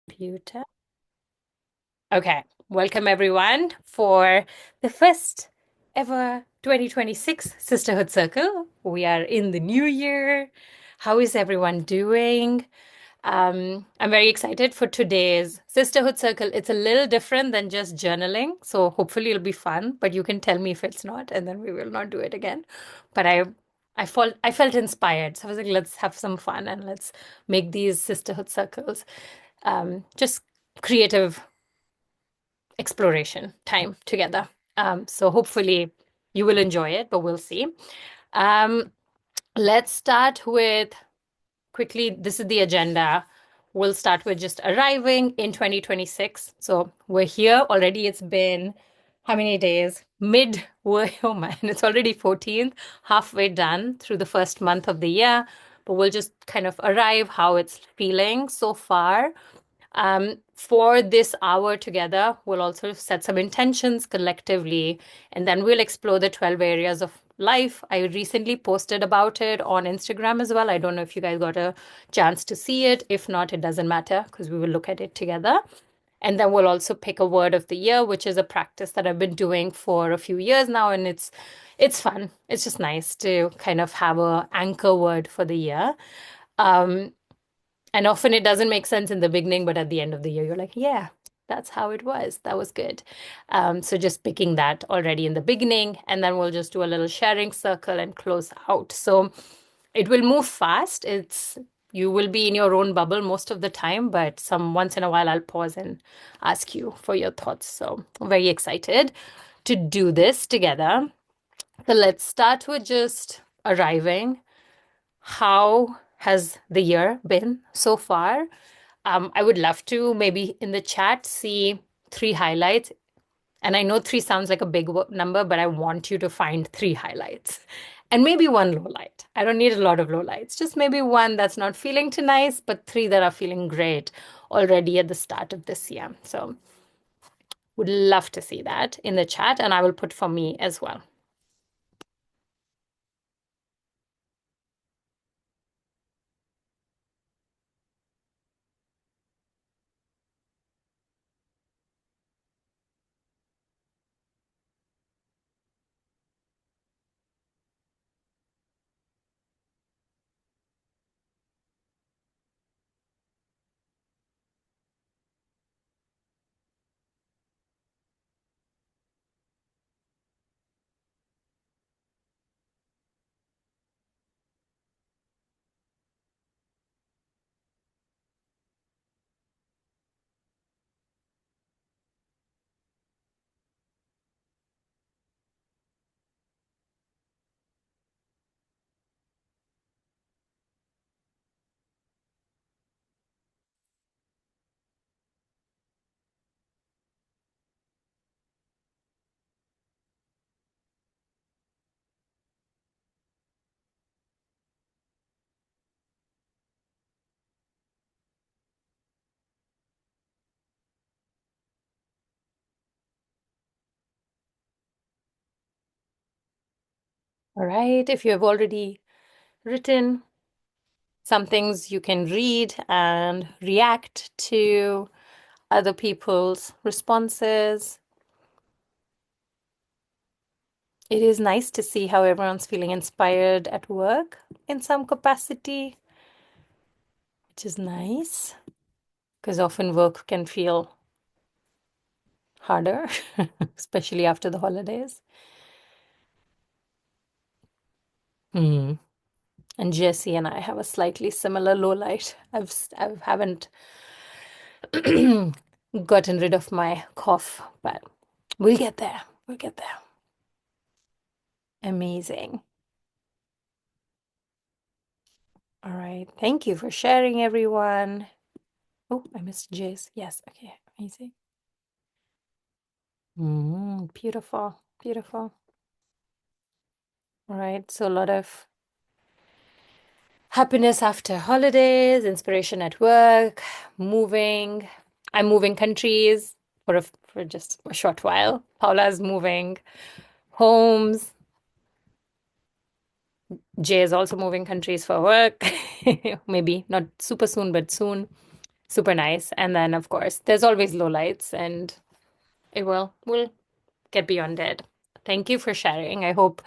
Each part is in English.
Computer. Okay, welcome everyone for the first ever 2026 Sisterhood Circle. We are in the new year. How is everyone doing? I'm very excited for today's Sisterhood Circle. It's a little different than just journaling, so hopefully it'll be fun, but you can tell me if it's not, and then we will not do it again. But I felt inspired. So I was like, let's have some fun and let's make these Sisterhood Circles just creative exploration time together. So hopefully you will enjoy it, but we'll see. Um, let's start with quickly. This is the agenda. We'll start with just arriving in 2026. So we're here already. It's been how many days? Midway, oh man, it's already 14th, halfway done through the first month of the year. But we'll just kind of arrive how it's feeling so far. For this hour together, we'll also set some intentions collectively, and then we'll explore the 12 areas of life. I recently posted about it on Instagram as well. I don't know if you guys got a chance to see it. If not, it doesn't matter because we will look at it together. And then we'll also pick a word of the year, which is a practice that I've been doing for a few years now, and it's fun. It's just nice to kind of have a anchor word for the year. Um, and often it doesn't make sense in the beginning, but at the end of the year, you're like, yeah, that's how it was. That was good. So just picking that already in the beginning, and then we'll just do a little sharing circle and close out. So it will move fast. You will be in your own bubble most of the time, but some once in a while I'll pause and ask you for your thoughts. So I'm very excited to do this together. So let's start with just arriving. How has the year been so far? I would love to maybe in the chat see three highlights. And I know three sounds like a big number, but I want you to find three highlights and maybe one low light. I don't need a lot of low lights, just maybe one that's not feeling too nice, but three that are feeling great already at the start of this year. So would love to see that in the chat, and I will put for me as well. All right. If you have already written some things, you can read and react to other people's responses. It is nice to see how everyone's feeling inspired at work in some capacity, which is nice because often work can feel harder, especially after the holidays. Hmm. And Jesse and I have a slightly similar low light. I haven't gotten rid of my cough, but we'll get there. We'll get there. Amazing. All right. Thank you for sharing, everyone. Oh, I missed Jess. Yes. Okay. Amazing. Beautiful. Beautiful. All right. So a lot of happiness after holidays, inspiration at work, moving. I'm moving countries for just a short while. Paula's moving homes. Jay is also moving countries for work. Maybe not super soon, but soon. super nice. And then, of course, there's always lowlights, and we'll get beyond it. Thank you for sharing. I hope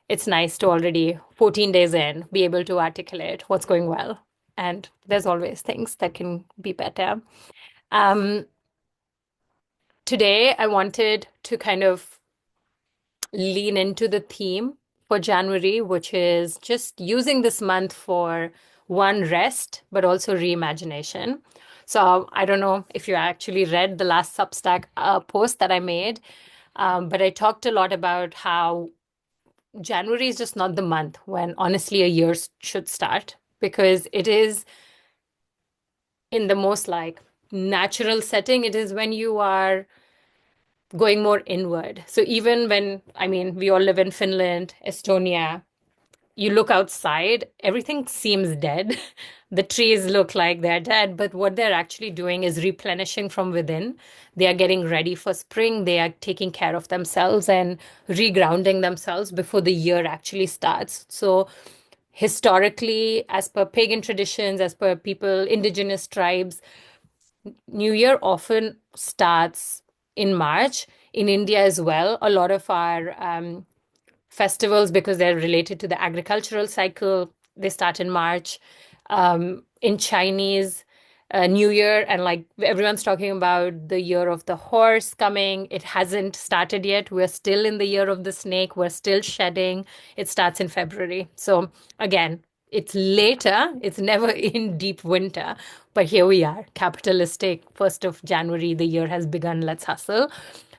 it's nice to already 14 days in be able to articulate what's going well. And there's always things that can be better. Um, Today, I wanted to kind of lean into the theme for January, which is just using this month for one, rest, but also reimagination. So I don't know if you actually read the last Substack post that I made, but I talked a lot about how January is just not the month when honestly a year should start, because it is in the most like natural setting. It is when you are going more inward. So even when, I mean, we all live in Finland, Estonia, you look outside, everything seems dead. The trees look like they're dead, but what they're actually doing is replenishing from within. They are getting ready for spring. They are taking care of themselves and regrounding themselves before the year actually starts. So historically, as per pagan traditions, as per people, indigenous tribes, New Year often starts in March. In India as well, a lot of our festivals, because they're related to the agricultural cycle, they start in March. In Chinese, New Year, and like everyone's talking about the year of the horse coming. It hasn't started yet. We're still in the year of the snake. We're still shedding. It starts in February. So again, it's later. It's never in deep winter. But here we are, capitalistic. 1st of January, the year has begun. Let's hustle.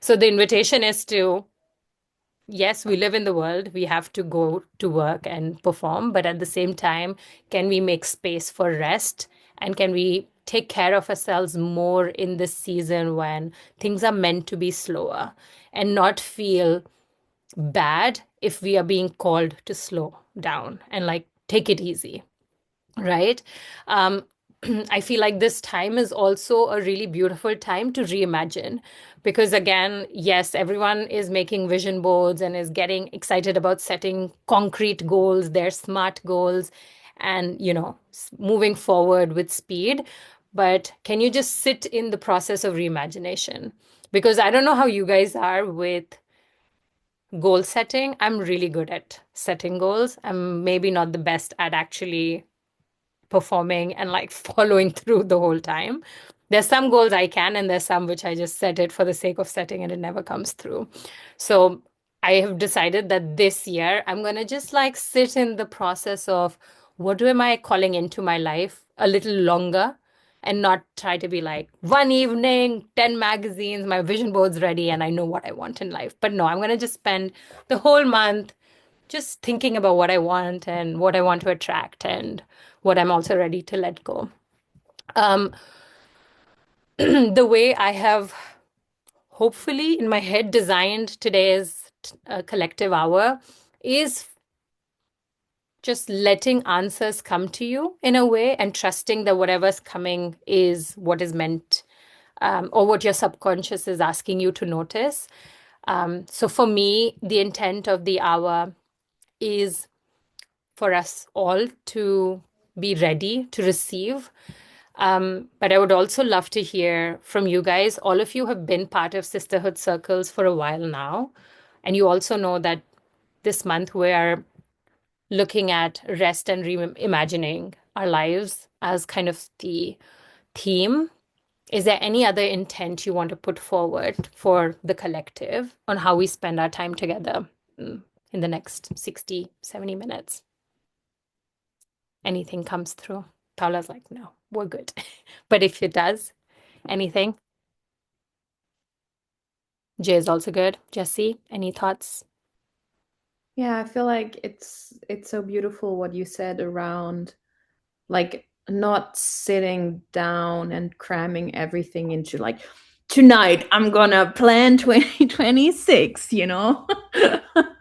So the invitation is to, yes, we live in the world. We have to go to work and perform. But at the same time, can we make space for rest? And can we take care of ourselves more in this season when things are meant to be slower, and not feel bad if we are being called to slow down and like take it easy, right? Um, I feel like this time is also a really beautiful time to reimagine, because, again, yes, everyone is making vision boards and is getting excited about setting concrete goals, their smart goals, and, moving forward with speed. But can you just sit in the process of reimagination? Because I don't know how you guys are with goal setting. I'm really good at setting goals. I'm maybe not the best at actually performing and like following through the whole time. There's some goals I can, and there's some which I just set it for the sake of setting and it never comes through. So I have decided that this year I'm going to just like sit in the process of what am I calling into my life a little longer, and not try to be like one evening, 10 magazines, my vision board's ready, and I know what I want in life. But no, I'm going to just spend the whole month just thinking about what I want and what I want to attract and what I'm also ready to let go. Um, the way I have hopefully in my head designed today's collective hour is just letting answers come to you in a way, and trusting that whatever's coming is what is meant, or what your subconscious is asking you to notice. So for me, the intent of the hour is for us all to be ready to receive. But I would also love to hear from you guys. All of you have been part of sisterhood circles for a while now. And you also know that this month we are looking at rest and reimagining our lives as kind of the theme. Is there any other intent you want to put forward for the collective on how we spend our time together in the next 60, 70 minutes? Anything comes through? Paula's like, no, we're good. But if it does, anything? Jay is also good. Jesse, any thoughts? Yeah, I feel like it's so beautiful what you said around like not sitting down and cramming everything into like tonight I'm gonna plan 2026, you know?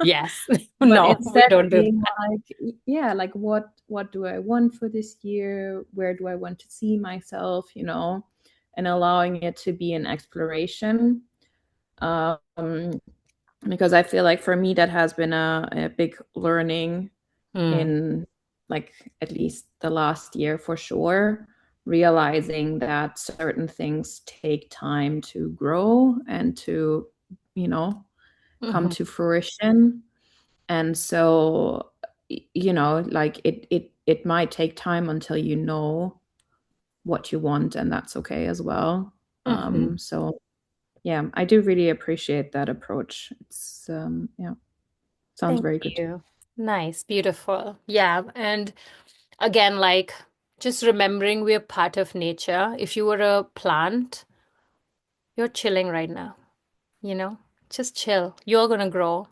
Yes. But No, we instead don't do being that. like, yeah, like what do I want for this year? Where do I want to see myself, you know? And allowing it to be an exploration. Um, because I feel like for me that has been a big learning Hmm. in like at least the last year for sure. realizing that certain things take time to grow and to, you know, come Hmm. to fruition. And so, like it might take time until you know what you want, and that's okay as well. Hmm. So yeah, I do really appreciate that approach. It's yeah, sounds Thank very good. you. Nice, beautiful. Yeah. And again, like just remembering we're part of nature. If you were a plant, you're chilling right now, you know? Just chill. You're gonna grow.